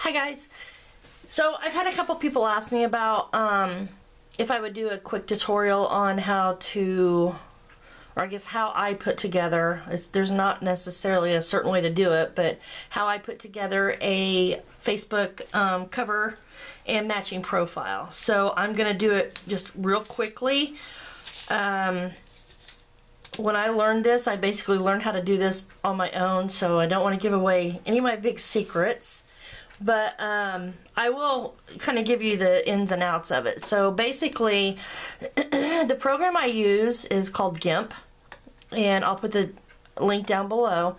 Hi guys. So I've had a couple people ask me about if I would do a quick tutorial on how to, or I guess how I put together, there's not necessarily a certain way to do it, but how I put together a Facebook cover and matching profile. So I'm going to do it just real quickly. When I learned this, I basically learned how to do this on my own, so I don't want to give away any of my big secrets. But I will kind of give you the ins and outs of it. So basically, the program I use is called Gimp, and I'll put the link down below.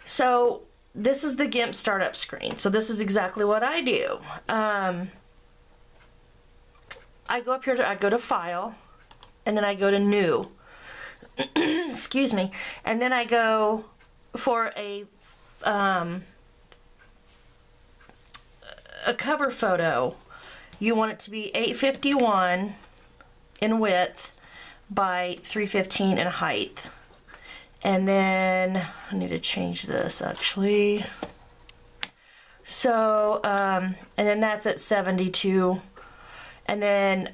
So this is the Gimp startup screen. So this is exactly what I do. I go up here, I go to File, and then I go to New. Excuse me. And then I go for a cover photo. You want it to be 851 in width by 315 in height. And then I need to change this actually. So and then that's at 72, and then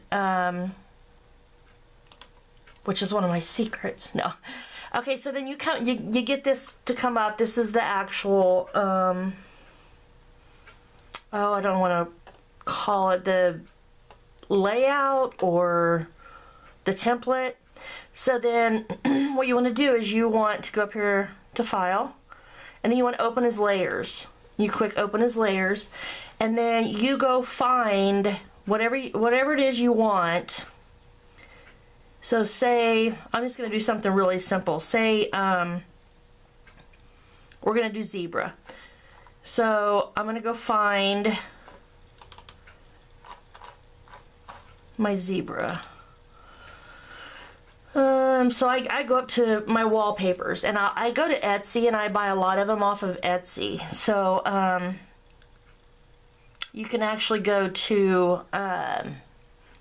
which is one of my secrets. No. Okay, so then you get this to come up. This is the actual oh, I don't want to call it the layout or the template. So then what you want to do is you want to go up here to File, and then you want to open as layers. You click open as layers, and then you go find whatever it is you want. So say, I'm just going to do something really simple. Say we're going to do zebra. So I'm going to go find my zebra. So I go up to my wallpapers, and I go to Etsy, and I buy a lot of them off of Etsy. So you can actually go to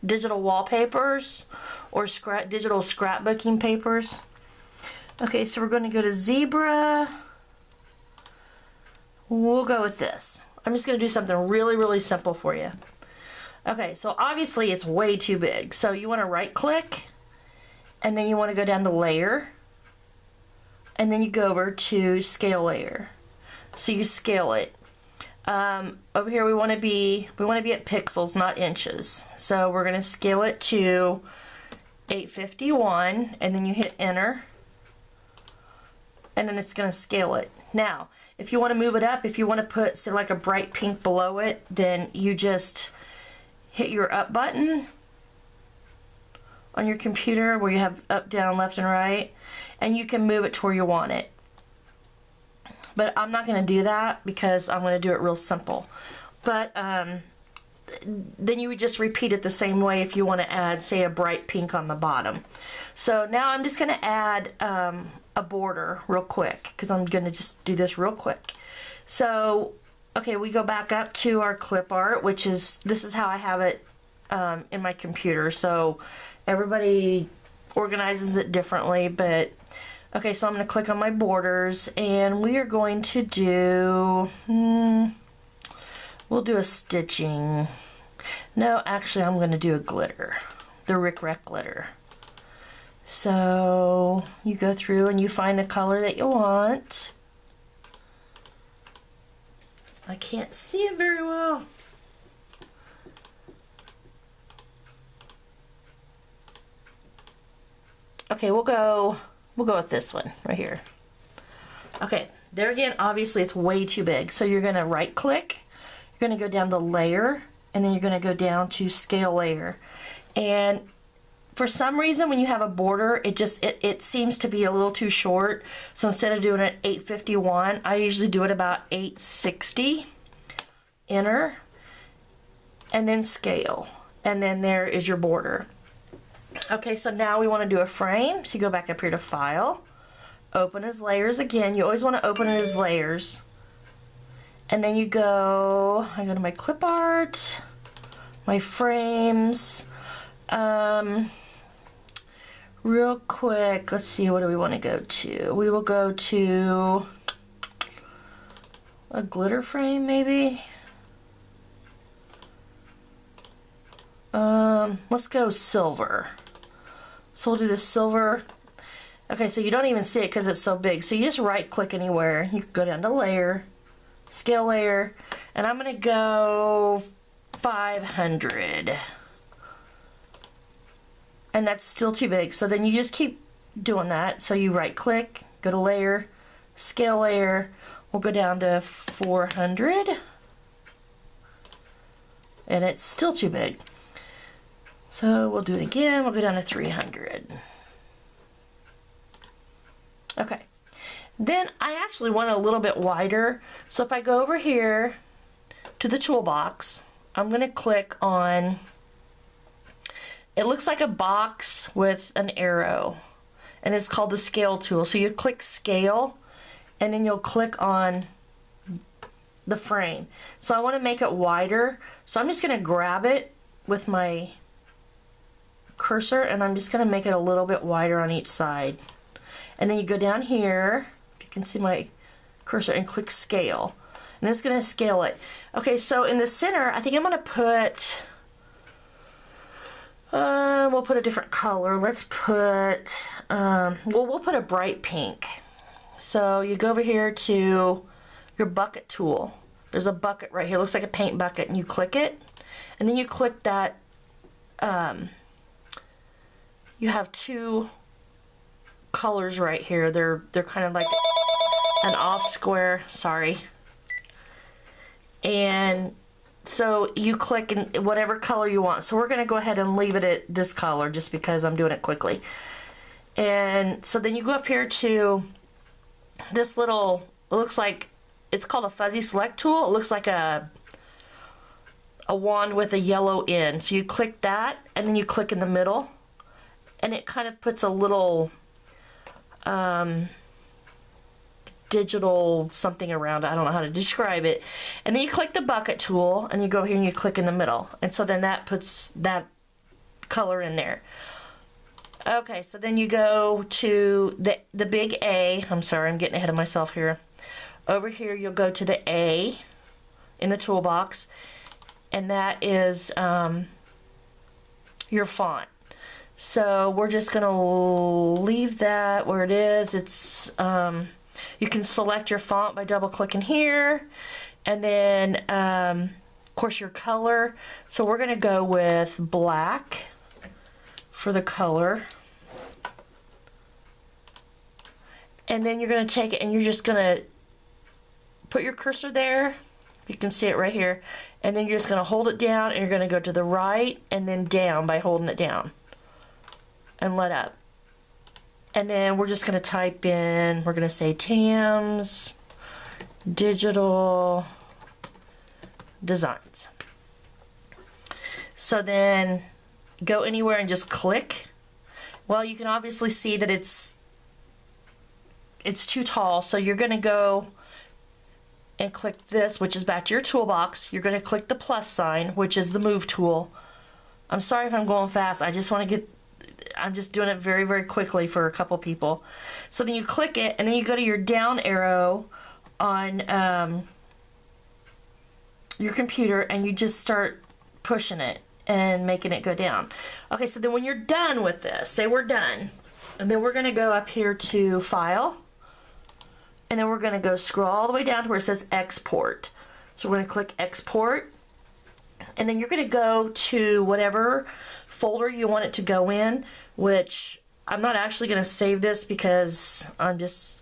digital wallpapers or digital scrapbooking papers. Okay, so we're going to go to zebra. We'll go with this. I'm just going to do something really, really simple for you. Okay, so obviously it's way too big. So you want to right click, and then you want to go down to layer, and then you go over to scale layer. So you scale it. Over here we want to be at pixels, not inches. So we're going to scale it to 851, and then you hit enter, and then it's going to scale it. Now, if you want to move it up, if you want to put, say, like a bright pink below it, then you just hit your up button on your computer where you have up, down, left, and right, and you can move it to where you want it. But I'm not going to do that because I'm going to do it real simple. But then you would just repeat it the same way if you want to add, say, a bright pink on the bottom. So now I'm just going to add a border real quick, because I'm going to just do this real quick. So, okay, we go back up to our clip art, which is, this is how I have it in my computer. So everybody organizes it differently, but okay, so I'm going to click on my borders, and we are going to do, we'll do a stitching. No, actually I'm going to do a glitter, the Rick Rack glitter. So you go through and you find the color that you want. I can't see it very well. Okay, we'll go with this one right here. Okay, there again, obviously it's way too big. So you're going to right click, you're going to go down to layer, and then you're going to go down to scale layer. And for some reason when you have a border, it seems to be a little too short. So instead of doing it 851, I usually do it about 860. Enter, and then scale. And then there is your border. Okay, so now we want to do a frame. So you go back up here to File, open as layers again. You always want to open it as layers. And then I go to my clip art, my frames. Real quick, let's see, what do we want to go to? We will go to a glitter frame maybe. Let's go silver. So we'll do this silver. Okay, so you don't even see it because it's so big. So you just right click anywhere. You can go down to layer, scale layer, and I'm gonna go 500. And that's still too big. So then you just keep doing that. So you right click, go to layer, scale layer. We'll go down to 400. And it's still too big. So we'll do it again. We'll go down to 300. Okay. Then I actually want it a little bit wider. So if I go over here to the toolbox, I'm going to click on, it looks like a box with an arrow. And it's called the scale tool. So you click scale, and then you'll click on the frame. So I want to make it wider. So I'm just going to grab it with my cursor, and I'm just going to make it a little bit wider on each side. And then you go down here, if you can see my cursor, and click scale. And it's going to scale it. Okay, so in the center, I think I'm going to put, we'll put a different color. Let's put, we'll put a bright pink. So you go over here to your bucket tool. There's a bucket right here. It looks like a paint bucket, and you click it. And then you click that, you have two colors right here. They're kind of like an off square, sorry. And so you click in whatever color you want. So we're going to go ahead and leave it at this color just because I'm doing it quickly. And so then you go up here to this little, it looks like, it's called a fuzzy select tool. It looks like a wand with a yellow end. So you click that, and then you click in the middle, and it kind of puts a little digital something around it. I don't know how to describe it. And then you click the bucket tool, and you go here and you click in the middle. And so then that puts that color in there. Okay, so then you go to the big A. I'm sorry, I'm getting ahead of myself here. Over here you'll go to the A in the toolbox, and that is your font. So we're just going to leave that where it is. It's you can select your font by double clicking here, and then of course your color. So we're going to go with black for the color. And then you're going to take it and you're just going to put your cursor there. You can see it right here. And then you're just going to hold it down, and you're going to go to the right and then down by holding it down. And let up. And then we're just going to type in, we're going to say Tams Digital Designs. So then go anywhere and just click. Well, you can obviously see that it's too tall, so you're going to go and click this, which is back to your toolbox. You're going to click the plus sign, which is the move tool. I'm sorry if I'm going fast. I just want to get, I'm just doing it very, very quickly for a couple people. So then you click it, and then you go to your down arrow on your computer, and you just start pushing it and making it go down. Okay, so then when you're done with this, say we're done, and then we're going to go up here to File, and then we're going to go scroll all the way down to where it says Export. So we're going to click Export, and then you're going to go to whatever folder you want it to go in, which I'm not actually going to save this because I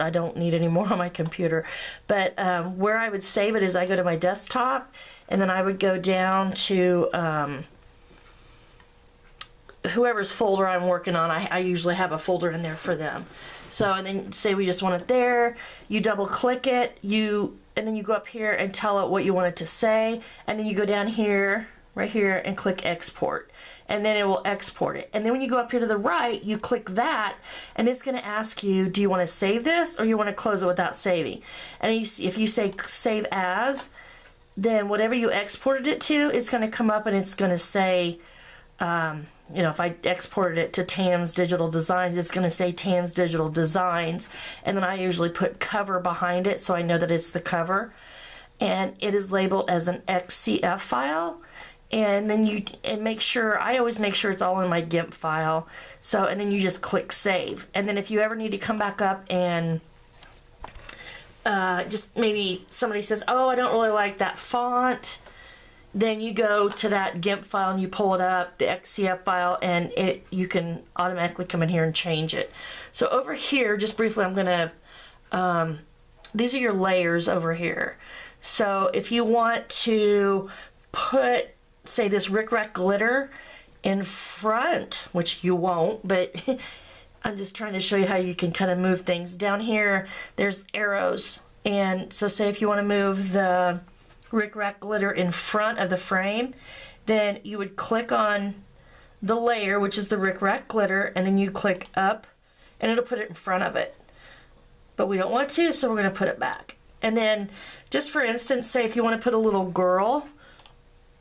don't need any more on my computer. But where I would save it is I go to my desktop, and then I would go down to whoever's folder I'm working on. I usually have a folder in there for them. So, and then say we just want it there, you double click it, and then you go up here and tell it what you want it to say, and then you go down here, right here, and click export. And then it will export it. And then when you go up here to the right, you click that, and it's going to ask you, do you want to save this, or you want to close it without saving? And if you say save as, then whatever you exported it to, it's going to come up and it's going to say, you know, if I exported it to Tams Digital Designs, it's going to say Tams Digital Designs, and then I usually put cover behind it so I know that it's the cover, and it is labeled as an XCF file, and then make sure, I always make sure it's all in my Gimp file. So, and then you just click save. And then if you ever need to come back up and just maybe somebody says, oh, I don't really like that font, then you go to that Gimp file and you pull it up, the XCF file, and you can automatically come in here and change it. So over here, just briefly, I'm gonna, these are your layers over here. So if you want to put, say, this Rick Rack glitter in front, which you won't, but I'm just trying to show you how you can kind of move things. Down here, there's arrows. And so say if you want to move the Rick Rack glitter in front of the frame, then you would click on the layer, which is the Rick Rack glitter, and then you click up, and it'll put it in front of it. But we don't want to, so we're going to put it back. And then, just for instance, say if you want to put a little girl,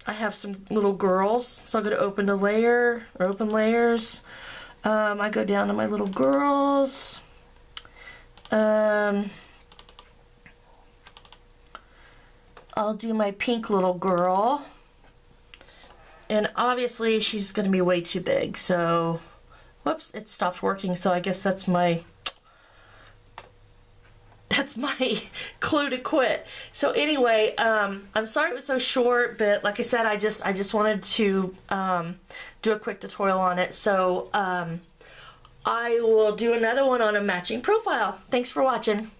I have some little girls, so I'll go to open to layer, or open layers. I go down to my little girls. I'll do my pink little girl. And obviously she's going to be way too big, so whoops, it stopped working, so I guess that's my clue to quit. So anyway, I'm sorry it was so short, but like I said, I just wanted to do a quick tutorial on it. So I will do another one on a matching profile. Thanks for watching.